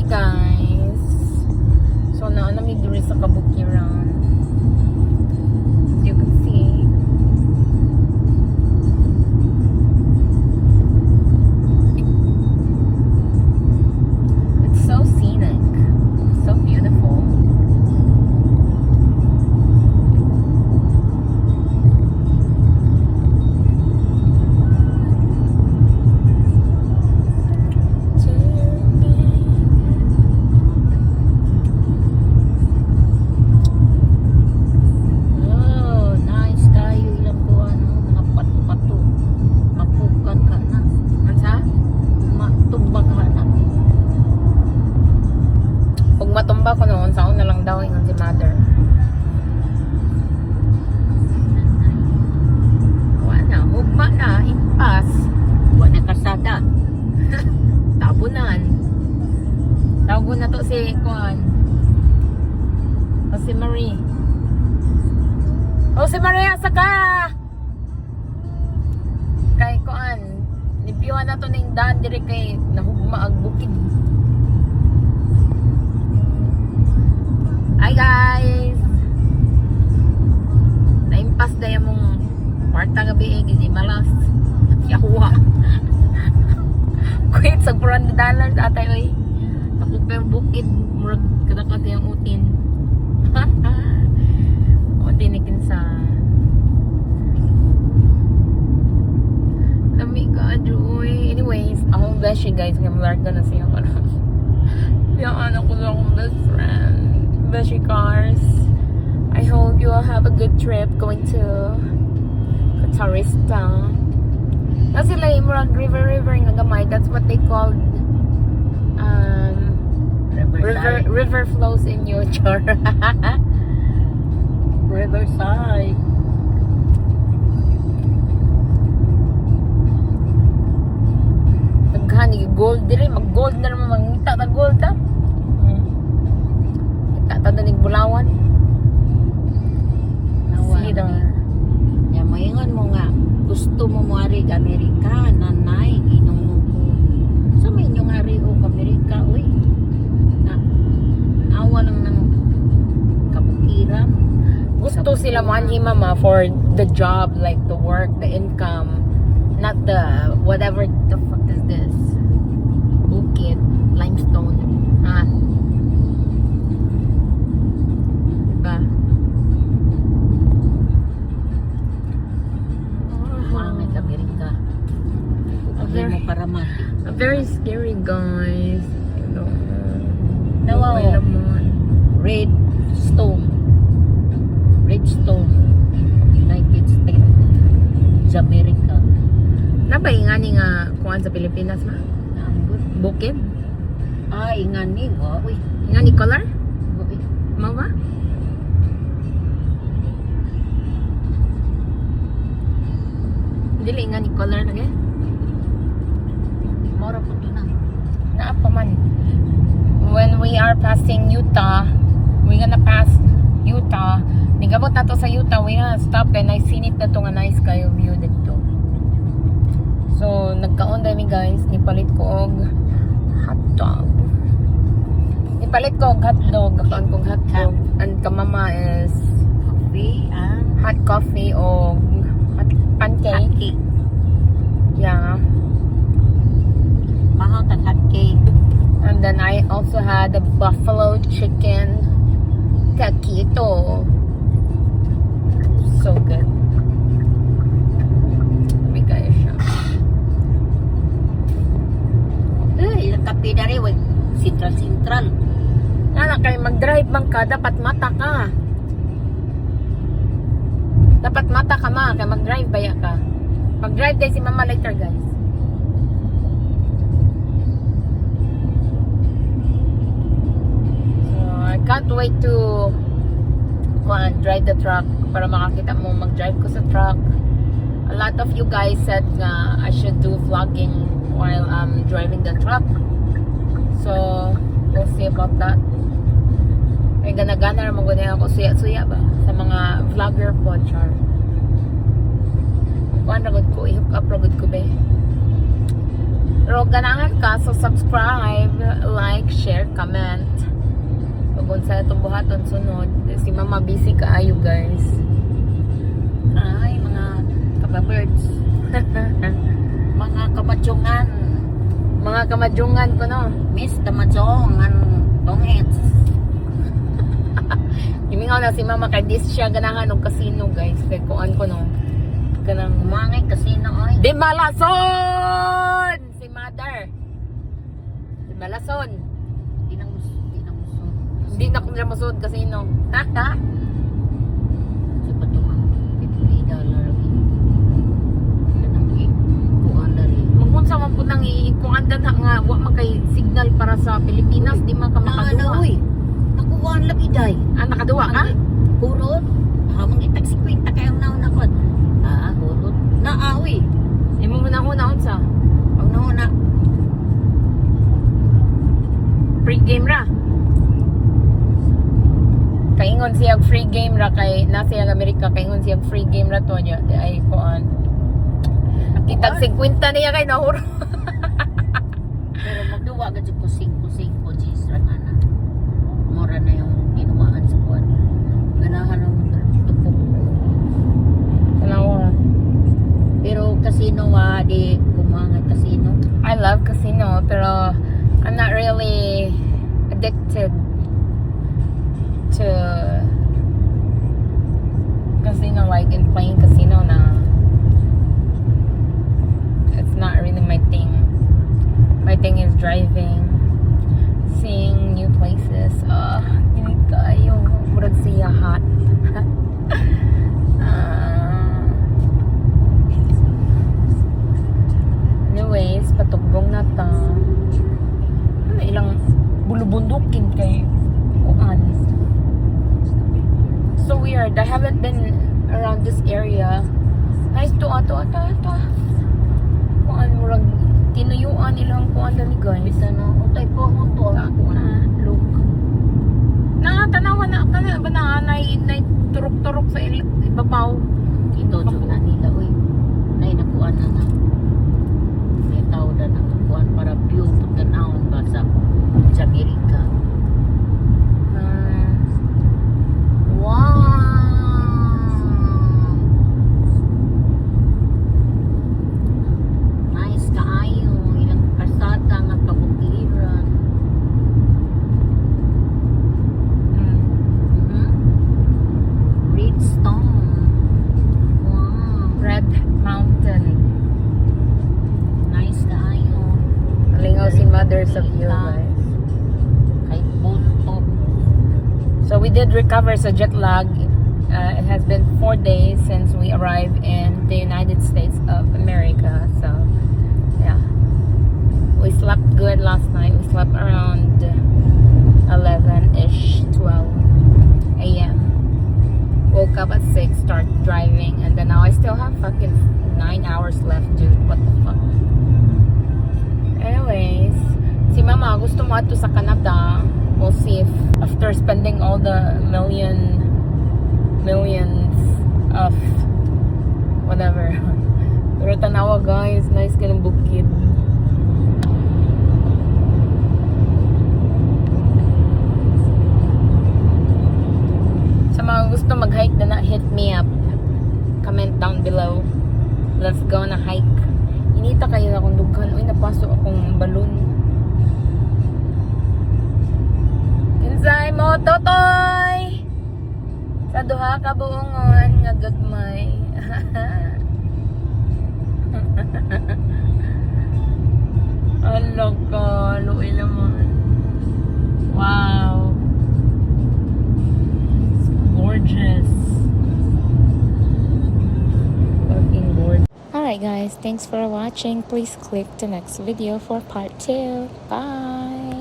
guys. So naanamig diri sa kabukiran. As you can see. It's so scenic. So beautiful. Matumba ko noon, sa una lang daw ingon si mother. Wala, hugma na, impas. Wala kasada. Tabunan. Tawag na to si Kuan. O si Marie. O si Maria, saka! Kay Kuan. Nipiyuhan na to ning daan diri kay nahugma ang bukid. Hi guys! Naimpas daya mong kwarta gabi gini malas. Yahuwa. Quit sa $400 atay oy. Ako pa yung bukid murag kada kasi yung utin. O tinikin sa lami ka adoy. Anyways, akong beshi guys, ngamarga na siya karon. Yung anak ko lang akong best friend. Beshi cars. I hope you all have a good trip going to Qatarista. Kasi like river nga gamay. That's what they call river flows in Yorkshire. Riverside. Naghani gold diri, mag gold na naman mangita ta gold ta. Tadanig Bulawan. Sida. Ya moingon mo nga gusto mo moari ga Amerika nanay ginong mo. Sa may inyong ari og Amerika oy. Na awa lang ng kabukiran. Gusto sila manhi mama for the job, like the work, the income, not the whatever the fuck is this. Bukid, limestone. Very scary guys. Nawa Red Stone, United States of America. Napaingani nga kuan sa Pilipinas ma? Bukid? Ingani nga uy. Ingani color? Mao ba? Dili ingani color lagi? Mora po to na. Naapa man. When we are passing Utah, we're gonna pass Utah. Nigabot na to sa Utah, we gonna stop and I seen it na to nga nice kayo view dito. So, nagkaon dami guys, nipalit ko og hotdog. Nipalit ko og hotdog, nagkaon kong hotdog. And kamama is Coffee and hot coffee o hot pancake. Yeah. mahal tag hot cake. And then I also had the buffalo chicken taquito. So good. Bigay siya. Ilang kape na rin. Sintral. Nana, kayo mag-drive man ka, dapat mata ka. Dapat mata ka ma, kaya mag-drive baya ka. Mag-drive din si mama later guys. I can't wait to drive the truck para makakita mo mag-drive ko sa truck. A lot of you guys said nga I should do vlogging while I'm driving the truck. So, we'll see about that. Ay gana-gana naman ganyan ako suya-suya ba sa mga vlogger po, char. Kuan ragod ko, i-hook up ragod ko be. Pero ganahan ka, so subscribe, like, share, comment. sa itong buhaton sunod. Si Mama busy kaayo guys. Ay, mga kababirds. Mga kamatsyongan. Mga kamadyungan ko no. Miss Tamadyong ang tongits. Imingaw na si Mama kay dis siya ganahan og casino guys. Kay kuan ko no. Kanang Umangay kasino oy. Di Malason! Si Mother. Di Malason. Di nang muso. Hindi na ko nila masud casino. Haha. Sa patungan. $50 lagi. Kanang kuan dari. Magunsa man po nang ikuanda na nga wa man kay signal para sa Pilipinas di man ka Na makaduwa. uy. Nakuhaan lagi day. Ah, nakaduwa ka? Hurot. Hamang itag 50 kayong naon ako. Hurot. Naawi. Imo mo na una unsa? Ang nauna. Free game ra. Kaingon siya free game ra kay nasa siya Amerika kaingon siya free game ra to niya. Di ay kuan. Kitag 50 niya kay nahuro. Pero magduwa ka dyan kusing G's ra nga na. Mura na yung ginuwaan sa kuwan. Ganahan ng tupok. Tanawa. Pero casino di kumangan casino. I love casino pero I'm not really addicted to casino like in playing casino na. It's not really my thing. My thing is driving, seeing new places. Init kayo. Murag siya hot. Anyways, patugbong na ta. Ano ilang bulubundukin kay kuan. So weird. I haven't been around this area. Nice to ato. Kuan murag tinuyuan ilang kuan dali guys. Bisa na utay po mo to ako na. Look. Tanawa na kana ba na nay turok-turok sa ibabaw. Ito na nila uy. Nay nakuan na. May tao na nakakuan para view pagtanawon ba sa Amerika. Wow! Nice kaayo. Ilang kasada nga kabukiran. Redstone. Wow. Red Mountain. Nice kaayo. Malingaw si Mother sa view guys. Kahit buntok. So we did recover sa jet lag. It has been 4 days since we arrived in the United States of America. So yeah, we slept good last night. We slept around 11ish, 12 a.m. Woke up at 6, start driving, and then now I still have fucking 9 hours left, dude. What the fuck? Anyways, si Mama gusto mo ato sa Canada. We'll see if after spending all the millions of whatever. Pero tanawa guys, nice ka ng bukid. Sa mga gusto mag-hike na hit me up. Comment down below. Let's go na hike. Inita kayo na akong dughan. Uy, napasok akong balon. Kinsay mo, Totoy! Sa duha ka buongon nga gagmay. Hello ka, luwi naman. Wow. It's gorgeous. Fucking gorgeous. Alright guys, thanks for watching. Please click the next video for part 2. Bye!